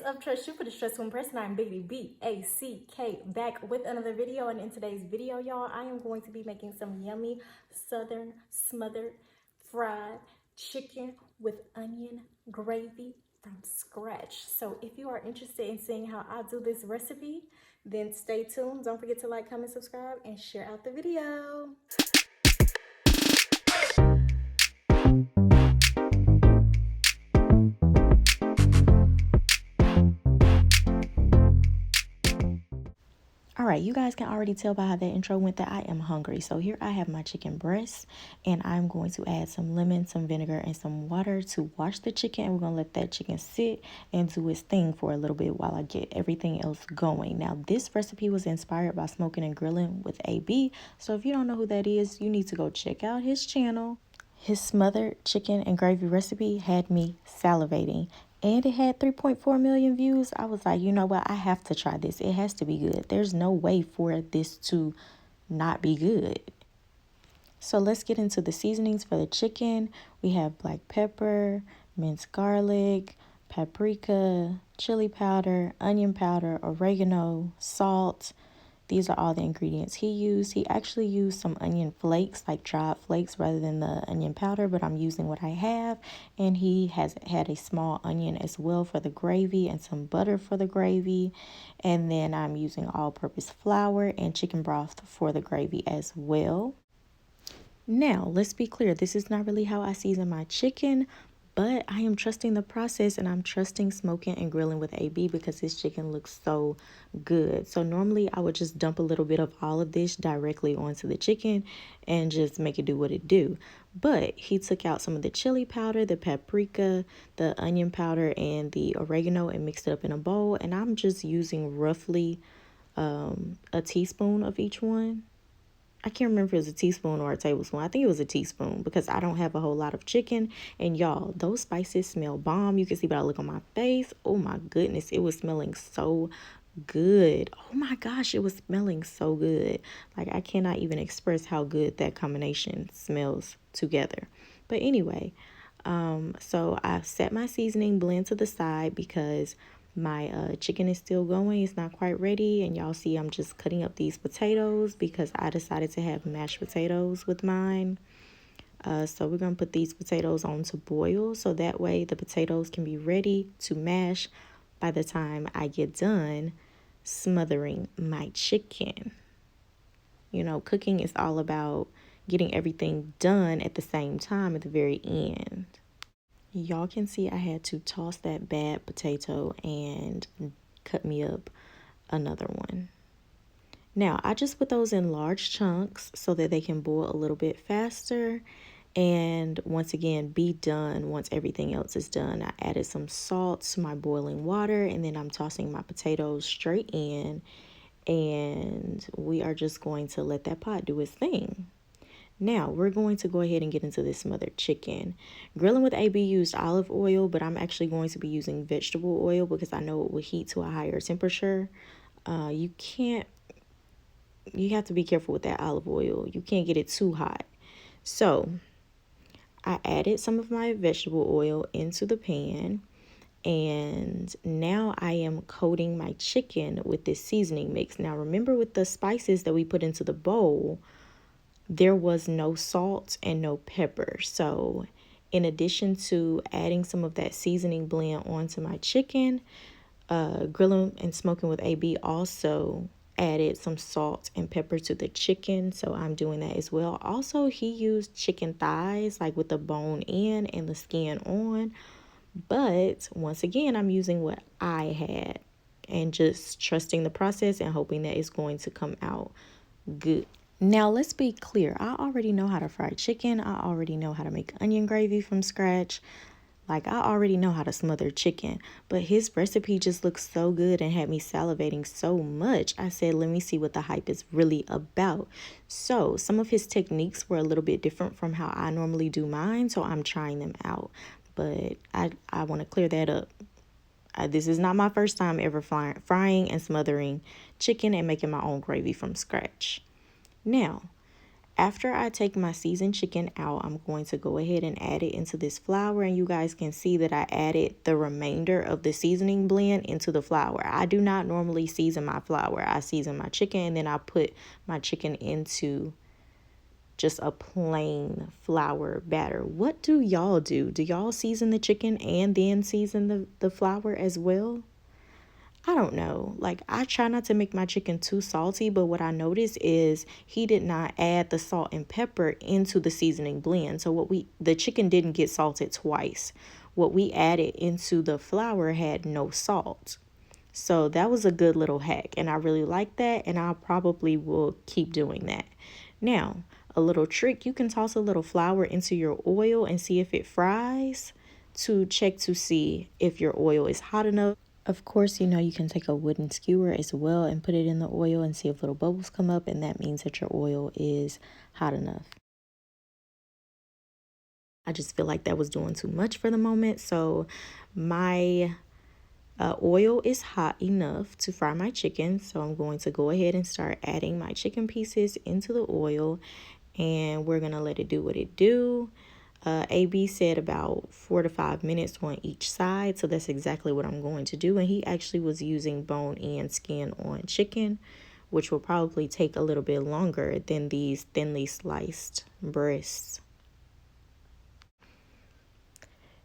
up, trust you for the stressful impress, and I'm Biggity B-A-C-K back with another video. And in today's video, y'all, I am going to be making some yummy southern smothered fried chicken with onion gravy from scratch. So if you are interested in seeing how I do this recipe, then stay tuned. Don't forget to like, comment, subscribe, and share out the video. All right, you guys can already tell by how that intro went that I am hungry. So here I have my chicken breast, and I'm going to add some lemon, some vinegar, and some water to wash the chicken. And we're going to let that chicken sit and do its thing for a little bit while I get everything else going. Now, this recipe was inspired by Smokin and Grillin with AB. So if you don't know who that is, you need to go check out his channel. His smothered chicken and gravy recipe had me salivating. And it had 3.4 million views. I was like, you know what? I have to try this. It has to be good. There's no way for this to not be good. So let's get into the seasonings for the chicken. We have black pepper, minced garlic, paprika, chili powder, onion powder, oregano, salt. These are all the ingredients he used. He actually used some onion flakes, like dried flakes, rather than the onion powder, but I'm using what I have. And he has had a small onion as well for the gravy and some butter for the gravy. And then I'm using all-purpose flour and chicken broth for the gravy as well. Now, let's be clear. This is not really how I season my chicken, but I am trusting the process, and I'm trusting Smokin and Grillin with AB because this chicken looks so good. So normally I would just dump a little bit of all of this directly onto the chicken and just make it do what it do. But he took out some of the chili powder, the paprika, the onion powder, and the oregano and mixed it up in a bowl. And I'm just using roughly a teaspoon of each one. I can't remember if it was a teaspoon or a tablespoon. I think it was a teaspoon because I don't have a whole lot of chicken. And y'all, those spices smell bomb. You can see by the look on my face. Oh my goodness, it was smelling so good. Oh my gosh, it was smelling so good. Like, I cannot even express how good that combination smells together. But anyway, so I've set my seasoning blend to the side because my chicken is still going. It's not quite ready. And y'all see I'm just cutting up these potatoes because I decided to have mashed potatoes with mine. So we're going to put these potatoes on to boil. So that way the potatoes can be ready to mash by the time I get done smothering my chicken. You know, cooking is all about getting everything done at the same time at the very end. Y'all can see I had to toss that bad potato and cut me up another one. Now, I just put those in large chunks so that they can boil a little bit faster. And once again, be done once everything else is done. I added some salt to my boiling water, and then I'm tossing my potatoes straight in. And we are just going to let that pot do its thing. Now, we're going to go ahead and get into this smothered chicken. Grilling with AB used olive oil, but I'm actually going to be using vegetable oil because I know it will heat to a higher temperature. You have to be careful with that olive oil. You can't get it too hot. So, I added some of my vegetable oil into the pan. And now I am coating my chicken with this seasoning mix. Now, remember with the spices that we put into the bowl, there was no salt and no pepper. So in addition to adding some of that seasoning blend onto my chicken, Grilling and Smokin with AB also added some salt and pepper to the chicken. So I'm doing that as well. Also, he used chicken thighs, like with the bone in and the skin on. But once again, I'm using what I had and just trusting the process and hoping that it's going to come out good. Now, let's be clear. I already know how to fry chicken. I already know how to make onion gravy from scratch. Like, I already know how to smother chicken. But his recipe just looks so good and had me salivating so much. I said, let me see what the hype is really about. So, some of his techniques were a little bit different from how I normally do mine. So, I'm trying them out. But I want to clear that up. This is not my first time ever frying and smothering chicken and making my own gravy from scratch. Now, After I take my seasoned chicken out, I'm going to go ahead and add it into this flour. And you guys can see that I added the remainder of the seasoning blend into the flour. I do not normally season my flour. I season my chicken and then I put my chicken into just a plain flour batter. What do y'all do? Do y'all season the chicken and then season the flour as well? I don't know. Like, I try not to make my chicken too salty, but what I noticed is he did not add the salt and pepper into the seasoning blend. So the chicken didn't get salted twice. What we added into the flour had no salt. So that was a good little hack, and I really like that, and I probably will keep doing that. Now, a little trick, you can toss a little flour into your oil and see if it fries to check to see if your oil is hot enough. Of course, you can take a wooden skewer as well and put it in the oil and see if little bubbles come up, and that means that your oil is hot enough. I just feel like that was doing too much for the moment, so my oil is hot enough to fry my chicken. So I'm going to go ahead and start adding my chicken pieces into the oil, and we're going to let it do what it do. AB said about 4 to 5 minutes on each side, so that's exactly what I'm going to do. And he actually was using bone and skin on chicken, which will probably take a little bit longer than these thinly sliced breasts.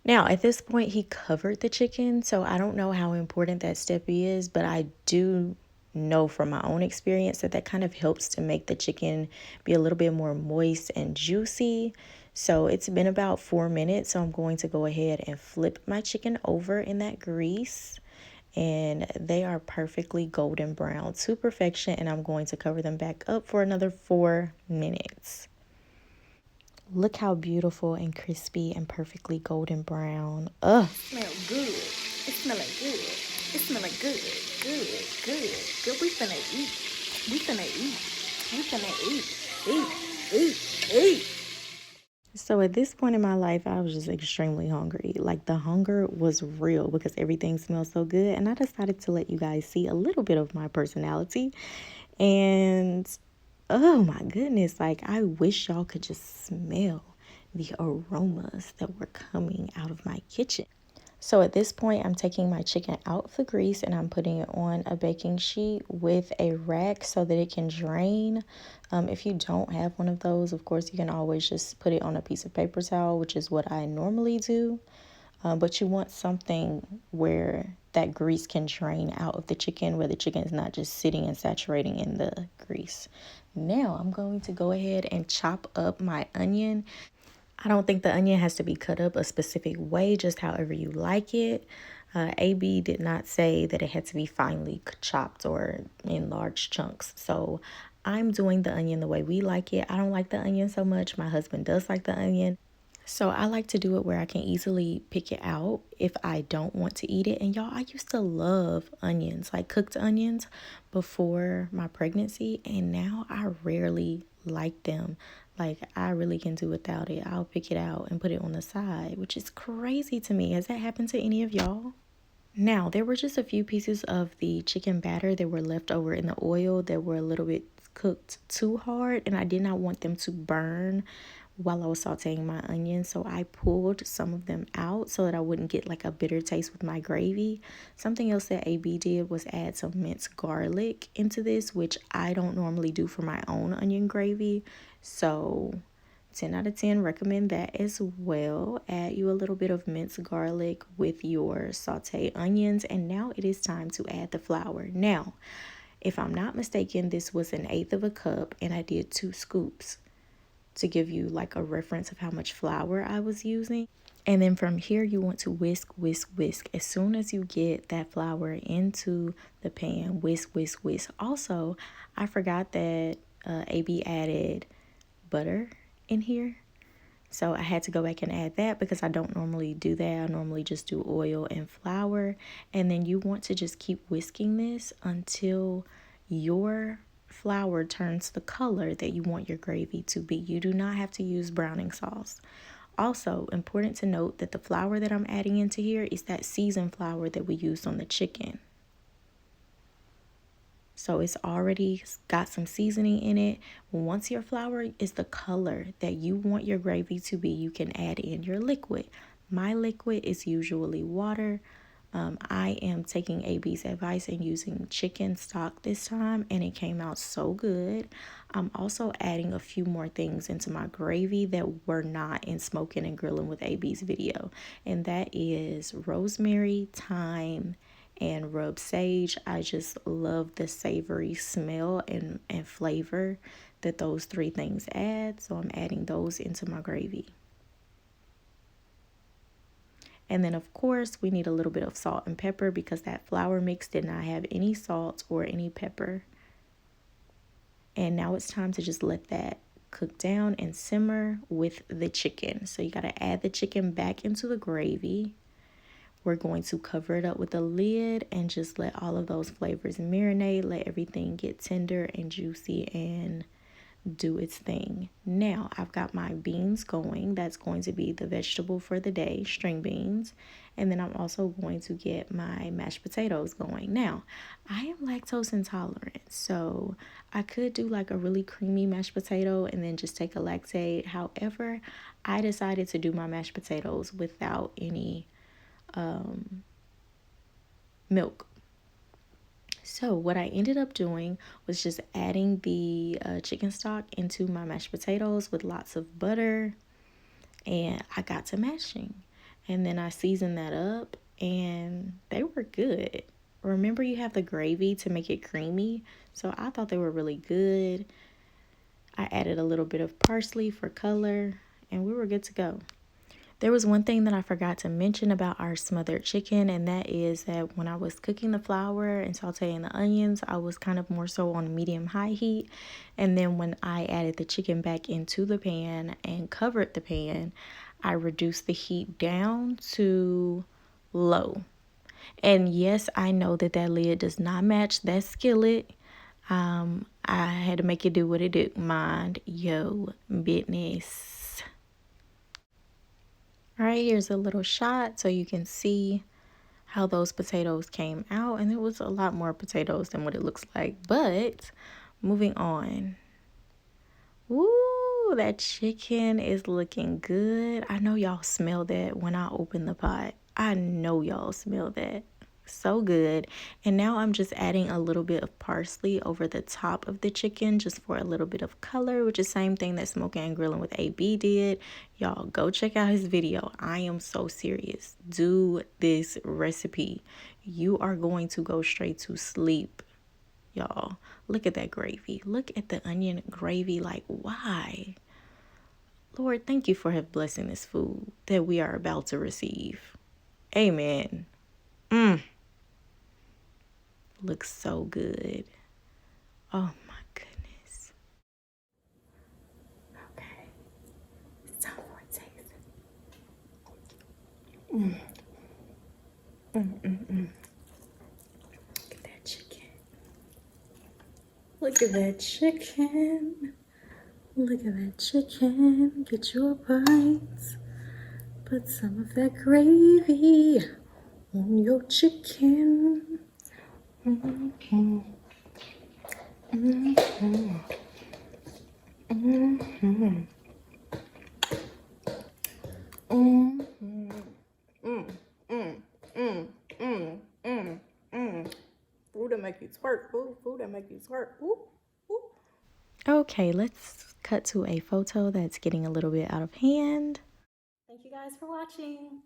Now, at this point, he covered the chicken, so I don't know how important that step is, but I do know from my own experience that that kind of helps to make the chicken be a little bit more moist and juicy. So it's been about 4 minutes, so I'm going to go ahead and flip my chicken over in that grease. And they are perfectly golden brown to perfection, and I'm going to cover them back up for another 4 minutes. Look how beautiful and crispy and perfectly golden brown. Ugh. Smell good. It's smelling good. It's smelling good. Good. We finna eat. We finna eat. So at this point in my life, I was just extremely hungry. Like, the hunger was real because everything smells so good. And I decided to let you guys see a little bit of my personality. And oh my goodness, like, I wish y'all could just smell the aromas that were coming out of my kitchen. So at this point, I'm taking my chicken out of the grease and I'm putting it on a baking sheet with a rack so that it can drain. If you don't have one of those, of course, you can always just put it on a piece of paper towel, which is what I normally do. But you want something where that grease can drain out of the chicken, where the chicken is not just sitting and saturating in the grease. Now I'm going to go ahead and chop up my onion. I don't think the onion has to be cut up a specific way, just however you like it. AB did not say that it had to be finely chopped or in large chunks. So I'm doing the onion the way we like it. I don't like the onion so much. My husband does like the onion. So I like to do it where I can easily pick it out if I don't want to eat it. And y'all, I used to love onions, like cooked onions, before my pregnancy. And now I rarely like them. Like, I really can do without it. I'll pick it out and put it on the side, which is crazy to me. Has that happened to any of y'all? Now, there were just a few pieces of the chicken batter that were left over in the oil that were a little bit cooked too hard, and I did not want them to burn while I was sauteing my onions, so I pulled some of them out so that I wouldn't get like a bitter taste with my gravy. Something else that AB did was add some minced garlic into this, which I don't normally do for my own onion gravy. So 10 out of 10 recommend that as well. Add you a little bit of minced garlic with your sauteed onions, and now it is time to add the flour. Now, if I'm not mistaken, this was 1/8 of a cup, and I did 2 scoops to give you like a reference of how much flour I was using. And then from here, you want to whisk. As soon as you get that flour into the pan, whisk. Also, I forgot that AB added butter in here. So I had to go back and add that because I don't normally do that. I normally just do oil and flour. And then you want to just keep whisking this until your flour turns the color that you want your gravy to be. You do not have to use browning sauce. Also, important to note that the flour that I'm adding into here is that seasoned flour that we used on the chicken. So it's already got some seasoning in it. Once your flour is the color that you want your gravy to be, you can add in your liquid. My liquid is usually water. I am taking AB's advice and using chicken stock this time, and it came out so good. I'm also adding a few more things into my gravy that were not in Smokin and Grillin with AB's video, and that is rosemary, thyme, and rub sage. I just love the savory smell and flavor that those three things add, so I'm adding those into my gravy. And then, of course, we need a little bit of salt and pepper because that flour mix did not have any salt or any pepper. And now it's time to just let that cook down and simmer with the chicken. So you got to add the chicken back into the gravy. We're going to cover it up with a lid and just let all of those flavors marinate, let everything get tender and juicy and do its thing. Now I've got my beans going. That's going to be the vegetable for the day, string beans. And then I'm also going to get my mashed potatoes going. Now, I am lactose intolerant, so I could do like a really creamy mashed potato and then just take a lactate. However, I decided to do my mashed potatoes without any milk. So what I ended up doing was just adding the chicken stock into my mashed potatoes with lots of butter, and I got to mashing. And then I seasoned that up, and they were good. Remember, you have the gravy to make it creamy, so I thought they were really good. I added a little bit of parsley for color, and we were good to go. There was one thing that I forgot to mention about our smothered chicken, and that is that when I was cooking the flour and sauteing the onions, I was kind of more so on medium-high heat. And then when I added the chicken back into the pan and covered the pan, I reduced the heat down to low. And yes, I know that that lid does not match that skillet. I had to make it do what it do. Mind your business. All right, here's a little shot so you can see how those potatoes came out. And it was a lot more potatoes than what it looks like. But moving on. Ooh, that chicken is looking good. I know y'all smell that when I open the pot. I know y'all smell that. So good. And now I'm just adding a little bit of parsley over the top of the chicken just for a little bit of color, which is the same thing that Smokin and Grillin with AB did. Y'all go check out his video. I am so serious. Do this recipe. You are going to go straight to sleep. Y'all, look at that gravy. Look at the onion gravy. Like, why? Lord, thank you for blessing this food that we are about to receive. Amen. Looks so good. Oh my goodness. Okay. It's time for a taste. Look at that chicken. Look at that chicken. Look at that chicken. Get your bites. Put some of that gravy on your chicken. Food that make you twerk. Food that make you twerk. Okay, let's cut to a photo that's getting a little bit out of hand. Thank you guys for watching.